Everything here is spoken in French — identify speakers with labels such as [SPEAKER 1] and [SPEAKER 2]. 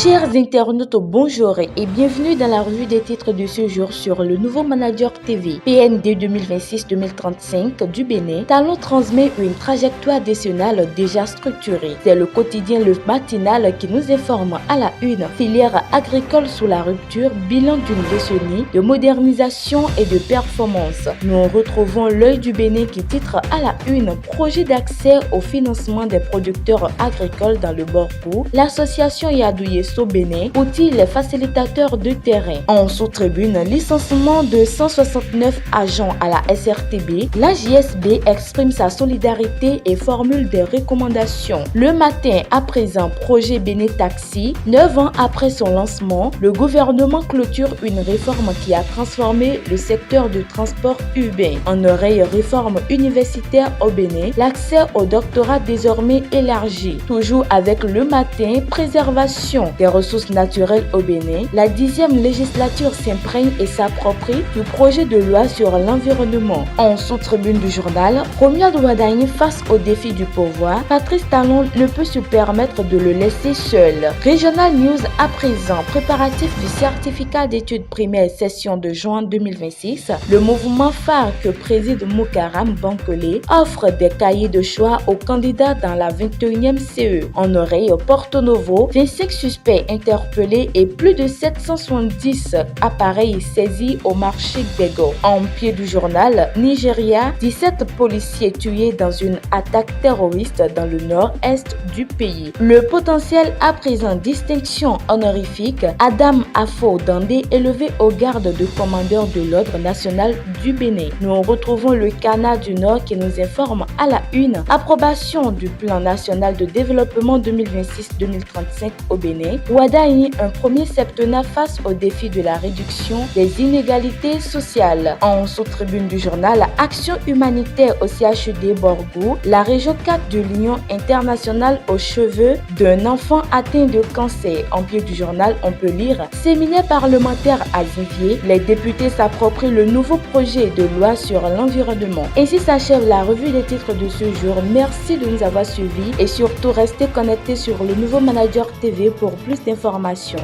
[SPEAKER 1] Chers internautes, bonjour et bienvenue dans la revue des titres de ce jour sur le nouveau manager TV PND 2026-2035 du Bénin. Talon transmet une trajectoire décennale déjà structurée. C'est le quotidien Le Matinal qui nous informe à la une. Filière agricole sous la rupture, bilan d'une décennie de modernisation et de performance. Nous retrouvons L'Œil du Bénin qui titre à la une projet d'accès au financement des producteurs agricoles dans le Borkou. L'association Yadouye Bénin, outil les facilitateurs de terrain. En sous-tribune, licenciement de 169 agents à la SRTB, la JSB exprime sa solidarité et formule des recommandations. Le matin, à présent, projet Bénin Taxi, 9 ans après son lancement, le gouvernement clôture une réforme qui a transformé le secteur du transport urbain. En oreille, réforme universitaire au Bénin, l'accès au doctorat désormais élargi. Toujours avec le matin, préservation des ressources naturelles au Bénin, la 10e législature s'imprègne et s'approprie du projet de loi sur l'environnement. En sous-tribune du journal, Romuald Wadagne face au défi du pouvoir, Patrice Talon ne peut se permettre de le laisser seul. Regional News à présent, préparatif du certificat d'études primaires session de juin 2026, le mouvement phare que préside Moukaram Bankole offre des cahiers de choix aux candidats dans la 21e CE. En oreille, Porto Novo, 25 suspects interpellés et plus de 770 appareils saisis au marché d'Ego. En pied du journal, Nigeria, 17 policiers tués dans une attaque terroriste dans le nord-est du pays. Le potentiel à présent distinction honorifique, Adam Afo Dandé élevé au grade de commandeur de l'ordre national du Bénin. Nous retrouvons le Canada du Nord qui nous informe à la une. Approbation du plan national de développement 2026-2035 au Bénin. Wadagne, un premier septennat face au défi de la réduction des inégalités sociales. En sous-tribune du journal, action humanitaire au CHUD Borgou, la région 4 de l'Union internationale aux cheveux d'un enfant atteint de cancer. En pied du journal, on peut lire séminaire parlementaire à Vivier, les députés s'approprient le nouveau projet de loi sur l'environnement. Ainsi s'achève la revue des titres de ce jour. Merci de nous avoir suivis et surtout restez connectés sur le nouveau manager TV pour plus d'informations.